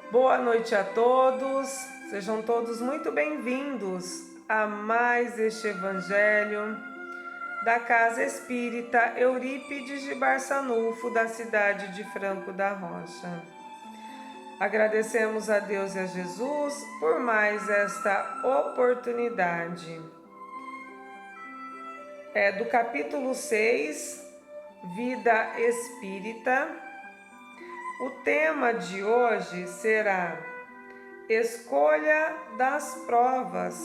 Boa noite a todos, sejam todos muito bem-vindos a mais este Evangelho da Casa Espírita Eurípides de Barçanufo, da cidade de Franco da Rocha. Agradecemos a Deus e a Jesus por mais esta oportunidade. É do capítulo 6, Vida Espírita. O tema de hoje será Escolha das Provas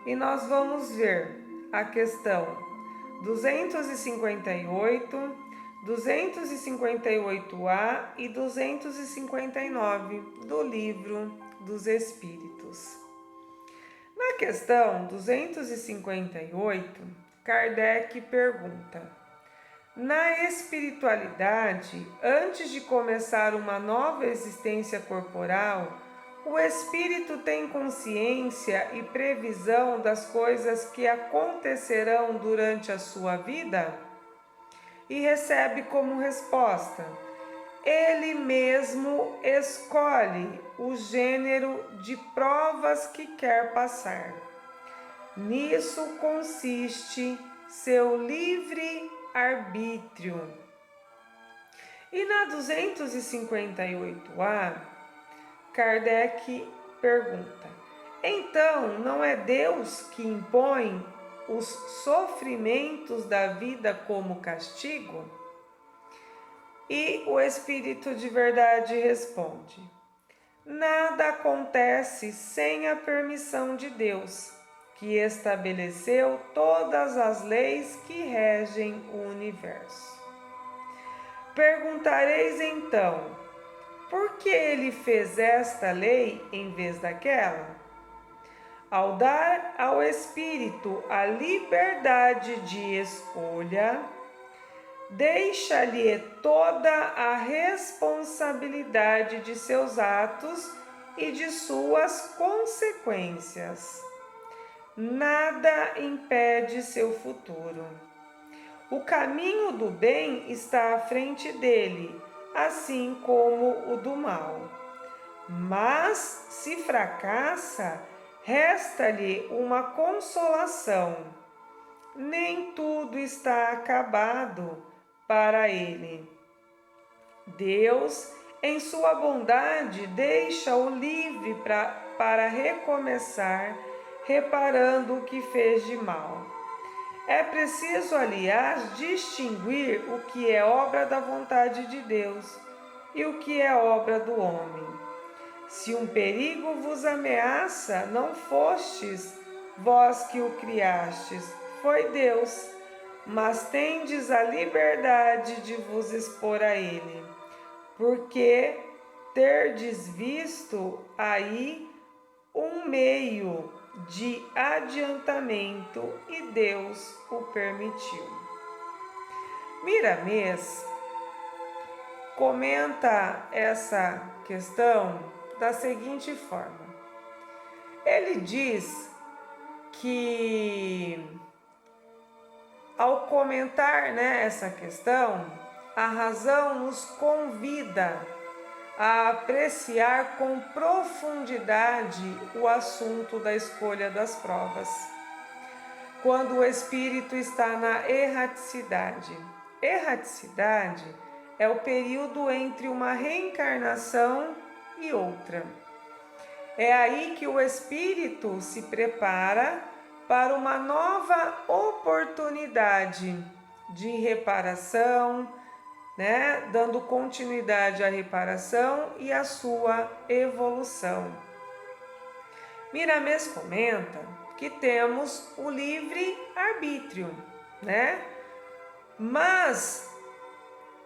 e nós vamos ver a questão 258, 258A e 259 do Livro dos Espíritos. Na questão 258, Kardec pergunta: na espiritualidade, antes de começar uma nova existência corporal, o espírito tem consciência e previsão das coisas que acontecerão durante a sua vida? E recebe como resposta: ele mesmo escolhe o gênero de provas que quer passar. Nisso consiste seu livre arbítrio. E na 258A, Kardec pergunta: então não é Deus que impõe os sofrimentos da vida como castigo? E o Espírito de Verdade responde: nada acontece sem a permissão de Deus, que estabeleceu todas as leis que regem o universo. Perguntareis então, por que ele fez esta lei em vez daquela? Ao dar ao espírito a liberdade de escolha, deixa-lhe toda a responsabilidade de seus atos e de suas consequências. Nada impede seu futuro. O caminho do bem está à frente dele, assim como o do mal. Mas, se fracassa, resta-lhe uma consolação. Nem tudo está acabado para ele. Deus, em sua bondade, deixa-o livre para recomeçar, reparando o que fez de mal. É preciso, aliás, distinguir o que é obra da vontade de Deus e o que é obra do homem. Se um perigo vos ameaça, não fostes vós que o criastes, foi Deus, mas tendes a liberdade de vos expor a ele, porque terdes visto aí um meio de adiantamento e Deus o permitiu. Miramês comenta essa questão da seguinte forma: ele diz que, ao comentar essa questão, a razão nos convida a apreciar com profundidade o assunto da escolha das provas. Quando o espírito está na erraticidade. Erraticidade é o período entre uma reencarnação e outra. É aí que o espírito se prepara para uma nova oportunidade de reparação, dando continuidade à reparação e à sua evolução. Miramês comenta que temos o livre-arbítrio, mas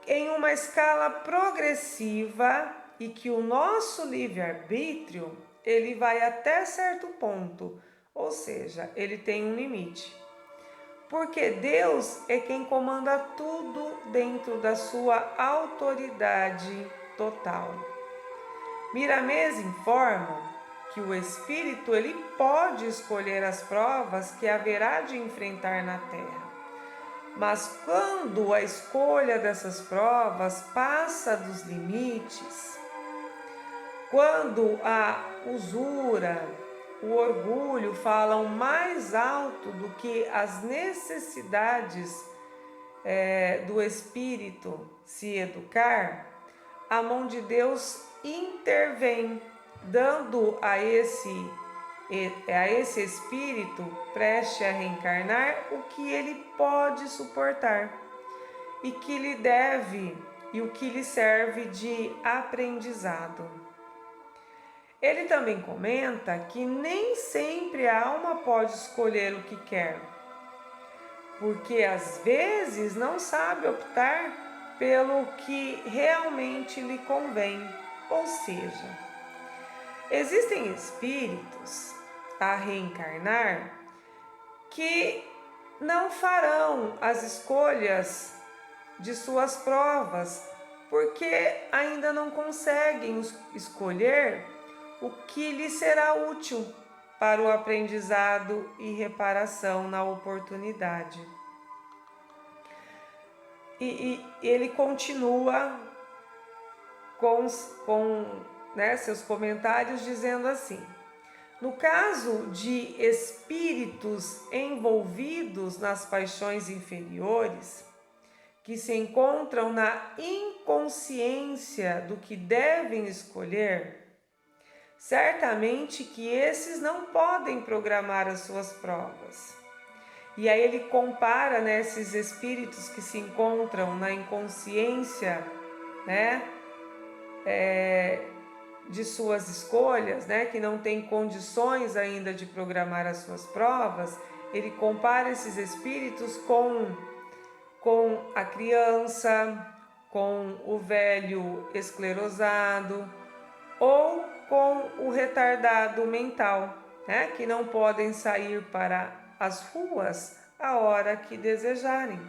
em uma escala progressiva, e que o nosso livre-arbítrio ele vai até certo ponto, ou seja, ele tem um limite. Porque Deus é quem comanda tudo dentro da sua autoridade total. Miramês informa que o espírito ele pode escolher as provas que haverá de enfrentar na Terra. Mas quando a escolha dessas provas passa dos limites, Quando a usura, o orgulho falam mais alto do que as necessidades do espírito se educar, a mão de Deus intervém, dando a esse espírito preste a reencarnar o que ele pode suportar e que lhe deve e o que lhe serve de aprendizado. Ele também comenta que nem sempre a alma pode escolher o que quer, porque às vezes não sabe optar pelo que realmente lhe convém. Ou seja, existem espíritos a reencarnar que não farão as escolhas de suas provas, porque ainda não conseguem escolher o que lhe será útil para o aprendizado e reparação na oportunidade. E ele continua com seus comentários dizendo assim: no caso de espíritos envolvidos nas paixões inferiores, que se encontram na inconsciência do que devem escolher, certamente que esses não podem programar as suas provas. E aí ele compara, esses espíritos que se encontram na inconsciência, de suas escolhas, que não tem condições ainda de programar as suas provas. Ele compara esses espíritos com a criança, com o velho esclerosado ou com o retardado mental, que não podem sair para as ruas a hora que desejarem.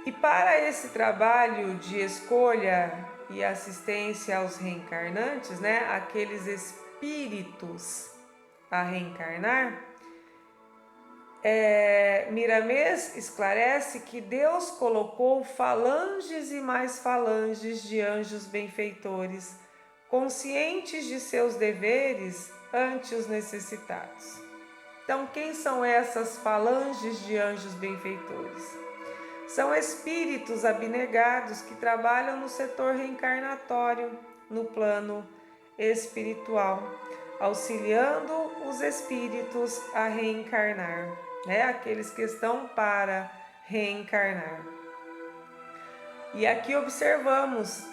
E para esse trabalho de escolha e assistência aos reencarnantes, aqueles espíritos a reencarnar, Miramês esclarece que Deus colocou falanges e mais falanges de anjos benfeitores, conscientes de seus deveres ante os necessitados. Então, quem são essas falanges de anjos benfeitores? São espíritos abnegados que trabalham no setor reencarnatório, no plano espiritual, auxiliando os espíritos a reencarnar, aqueles que estão para reencarnar. E aqui observamos,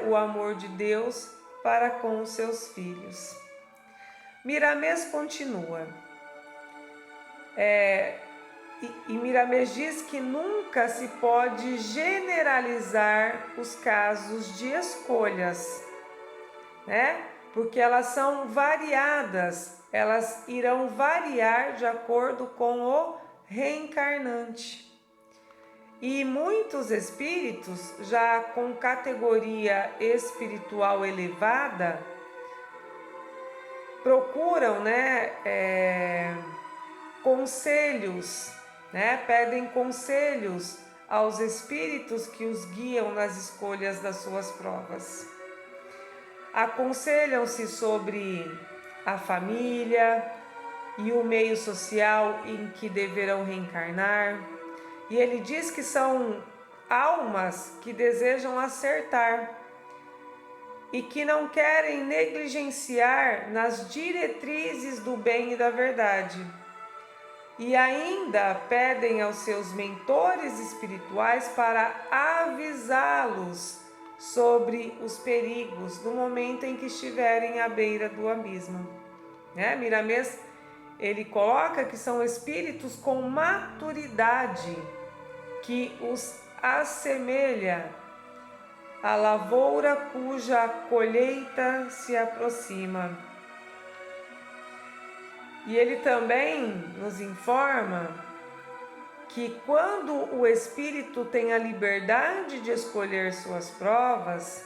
o amor de Deus para com os seus filhos. Miramês continua. E Miramês diz que nunca se pode generalizar os casos de escolhas, porque elas são variadas, elas irão variar de acordo com o reencarnante. E muitos espíritos, já com categoria espiritual elevada, procuram, conselhos, pedem conselhos aos espíritos que os guiam nas escolhas das suas provas. Aconselham-se sobre a família e o meio social em que deverão reencarnar. E ele diz que são almas que desejam acertar e que não querem negligenciar nas diretrizes do bem e da verdade. E ainda pedem aos seus mentores espirituais para avisá-los sobre os perigos no momento em que estiverem à beira do abismo. Miramês, ele coloca que são espíritos com maturidade, que os assemelha à lavoura cuja colheita se aproxima. E ele também nos informa que quando o espírito tem a liberdade de escolher suas provas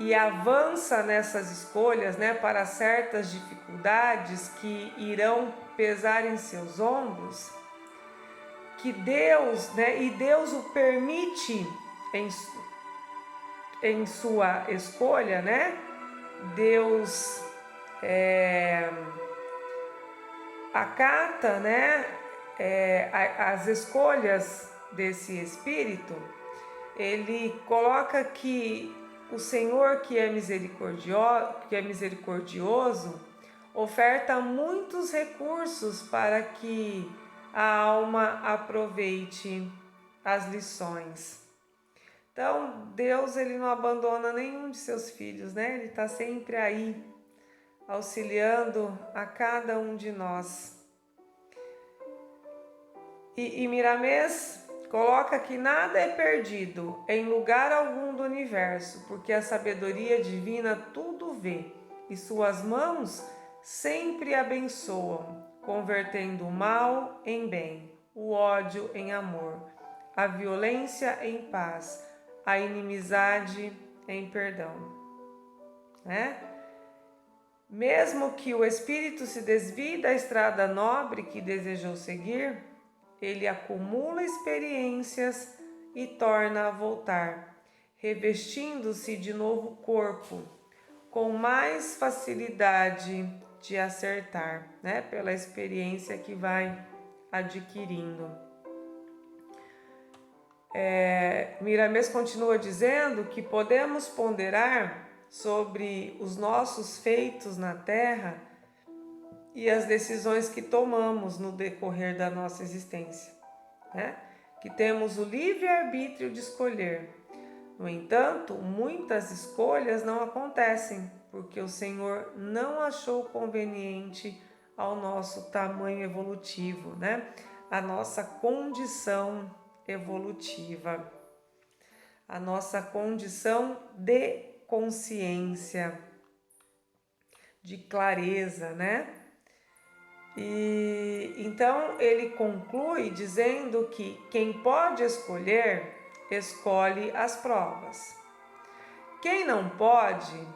e avança nessas escolhas, para certas dificuldades que irão pesar em seus ombros, que Deus, e Deus o permite em sua escolha, né? Deus acata, né, as escolhas desse espírito. Ele coloca que o Senhor, que é misericordioso, oferta muitos recursos para que a alma aproveite as lições. Então, Deus, ele não abandona nenhum de seus filhos, né? Ele está sempre aí, auxiliando a cada um de nós. E Miramês coloca que nada é perdido em lugar algum do universo, porque a sabedoria divina tudo vê e suas mãos sempre abençoam, convertendo o mal em bem, o ódio em amor, a violência em paz, a inimizade em perdão, né? Mesmo que o espírito se desvie da estrada nobre que desejou seguir, ele acumula experiências e torna a voltar, revestindo-se de novo corpo, com mais facilidade de acertar, né? Pela experiência que vai adquirindo. Miramês continua dizendo que podemos ponderar sobre os nossos feitos na Terra e as decisões que tomamos no decorrer da nossa existência, né? Que temos o livre-arbítrio de escolher. No entanto, muitas escolhas não acontecem, porque o Senhor não achou conveniente ao nosso tamanho evolutivo, né? A nossa condição evolutiva, a nossa condição de consciência, de clareza, né? E então ele conclui dizendo que quem pode escolher, escolhe as provas. Quem não pode,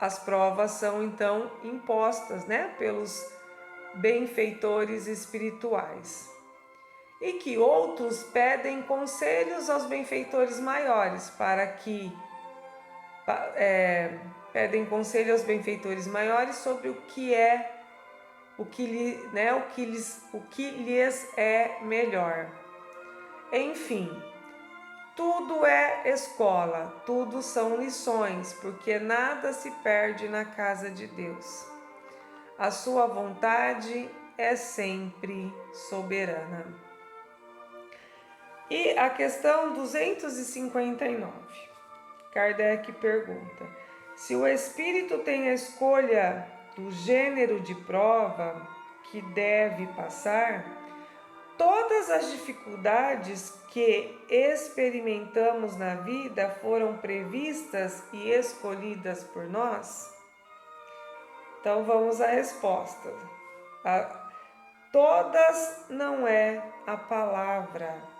as provas são então impostas, né, pelos benfeitores espirituais. E que outros pedem conselhos aos benfeitores maiores pedem conselho aos benfeitores maiores sobre o que lhes é melhor. Enfim, tudo é escola, tudo são lições, porque nada se perde na casa de Deus. A sua vontade é sempre soberana. E a questão 259, Kardec pergunta: se o espírito tem a escolha do gênero de prova que deve passar, todas as dificuldades que experimentamos na vida foram previstas e escolhidas por nós? Então vamos à resposta. Todas não é a palavra,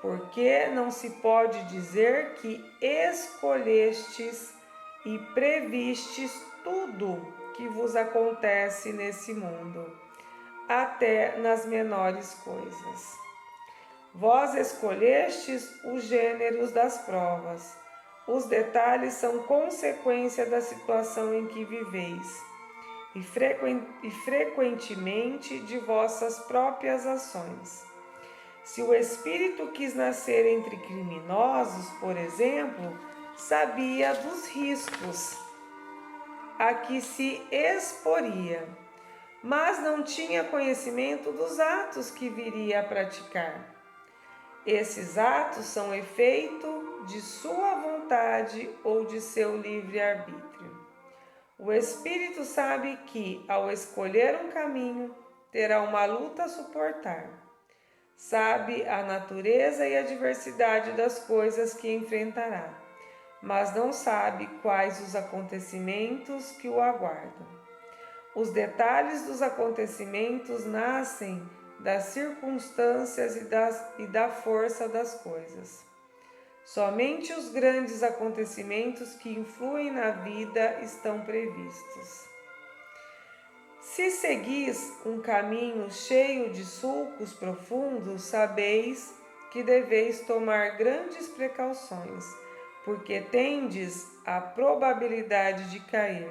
porque não se pode dizer que escolhestes e previstes tudo que vos acontece nesse mundo, até nas menores coisas. Vós escolhestes os gêneros das provas. Os detalhes são consequência da situação em que viveis e frequentemente de vossas próprias ações. Se o espírito quis nascer entre criminosos, por exemplo, sabia dos riscos a que se exporia, mas não tinha conhecimento dos atos que viria a praticar. Esses atos são efeito de sua vontade ou de seu livre-arbítrio. O espírito sabe que, ao escolher um caminho, terá uma luta a suportar. Sabe a natureza e a diversidade das coisas que enfrentará, mas não sabe quais os acontecimentos que o aguardam. Os detalhes dos acontecimentos nascem das circunstâncias e da força das coisas. Somente os grandes acontecimentos que influem na vida estão previstos. Se seguis um caminho cheio de sulcos profundos, sabeis que deveis tomar grandes precauções, porque tendes a probabilidade de cair,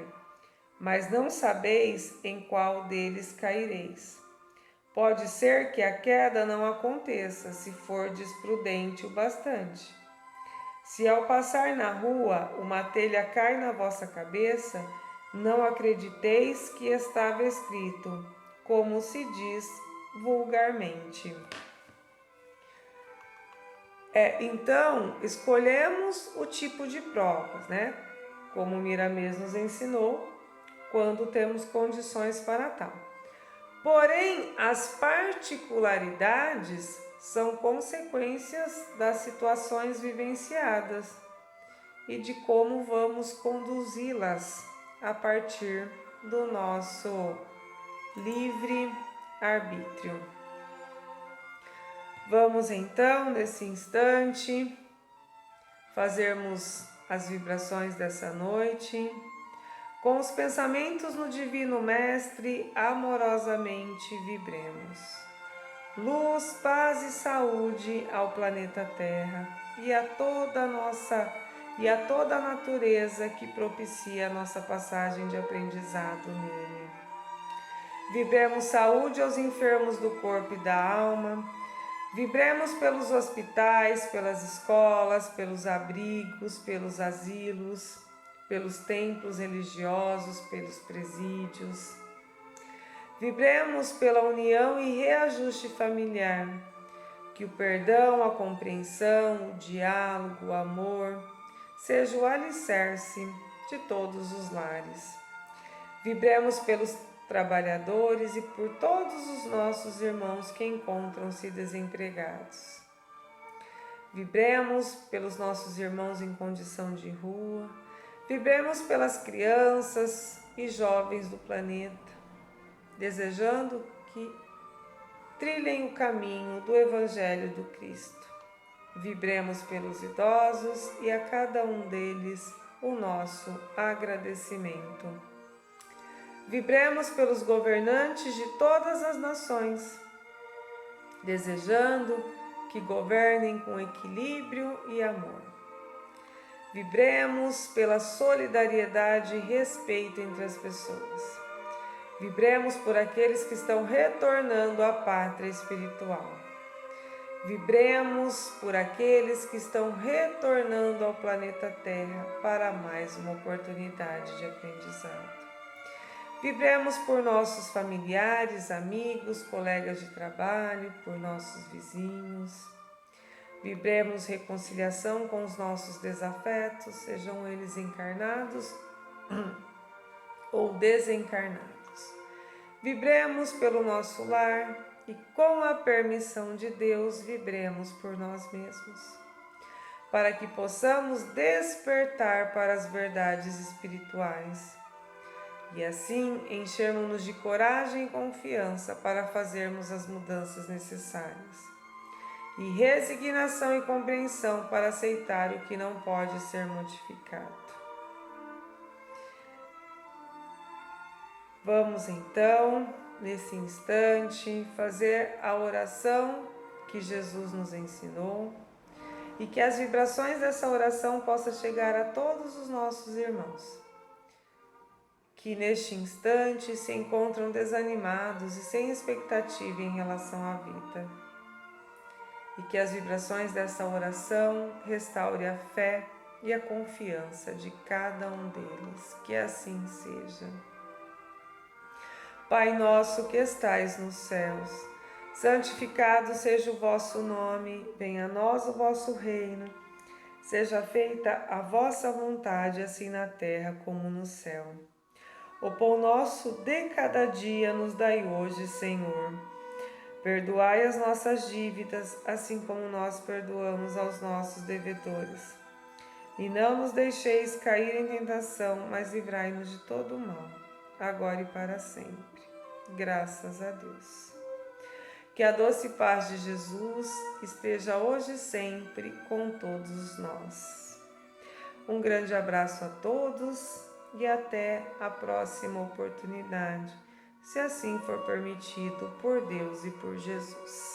mas não sabeis em qual deles caireis. Pode ser que a queda não aconteça, se fordes prudente o bastante. Se ao passar na rua uma telha cai na vossa cabeça, não acrediteis que estava escrito, como se diz vulgarmente. Então, escolhemos o tipo de provas, né? Como Miramês nos ensinou, quando temos condições para tal. Porém, as particularidades são consequências das situações vivenciadas e de como vamos conduzi-las a partir do nosso livre arbítrio. Vamos então, nesse instante, fazermos as vibrações dessa noite. Com os pensamentos no Divino Mestre, amorosamente vibremos. Luz, paz e saúde ao planeta Terra e a toda a natureza que propicia a nossa passagem de aprendizado nele. Vibremos saúde aos enfermos do corpo e da alma. Vibremos pelos hospitais, pelas escolas, pelos abrigos, pelos asilos, pelos templos religiosos, pelos presídios. Vibremos pela união e reajuste familiar, que o perdão, a compreensão, o diálogo, o amor seja o alicerce de todos os lares. Vibremos pelos trabalhadores e por todos os nossos irmãos que encontram-se desempregados. Vibremos pelos nossos irmãos em condição de rua. Vibremos pelas crianças e jovens do planeta, desejando que trilhem o caminho do Evangelho do Cristo. Vibremos pelos idosos e a cada um deles o nosso agradecimento. Vibremos pelos governantes de todas as nações, desejando que governem com equilíbrio e amor. Vibremos pela solidariedade e respeito entre as pessoas. Vibremos por aqueles que estão retornando à pátria espiritual. Vibremos por aqueles que estão retornando ao planeta Terra para mais uma oportunidade de aprendizado. Vibremos por nossos familiares, amigos, colegas de trabalho, por nossos vizinhos. Vibremos reconciliação com os nossos desafetos, sejam eles encarnados ou desencarnados. Vibremos pelo nosso lar e, com a permissão de Deus, vibremos por nós mesmos, para que possamos despertar para as verdades espirituais e assim enchermos-nos de coragem e confiança para fazermos as mudanças necessárias. E resignação e compreensão para aceitar o que não pode ser modificado. Vamos então, nesse instante, fazer a oração que Jesus nos ensinou e que as vibrações dessa oração possam chegar a todos os nossos irmãos, que neste instante se encontram desanimados e sem expectativa em relação à vida. E que as vibrações dessa oração restaure a fé e a confiança de cada um deles. Que assim seja. Pai nosso que estais nos céus, santificado seja o vosso nome, venha a nós o vosso reino. Seja feita a vossa vontade, assim na terra como no céu. O pão nosso de cada dia nos dai hoje, Senhor. Perdoai as nossas dívidas, assim como nós perdoamos aos nossos devedores. E não nos deixeis cair em tentação, mas livrai-nos de todo o mal, agora e para sempre. Graças a Deus. Que a doce paz de Jesus esteja hoje e sempre com todos nós. Um grande abraço a todos e até a próxima oportunidade, se assim for permitido por Deus e por Jesus.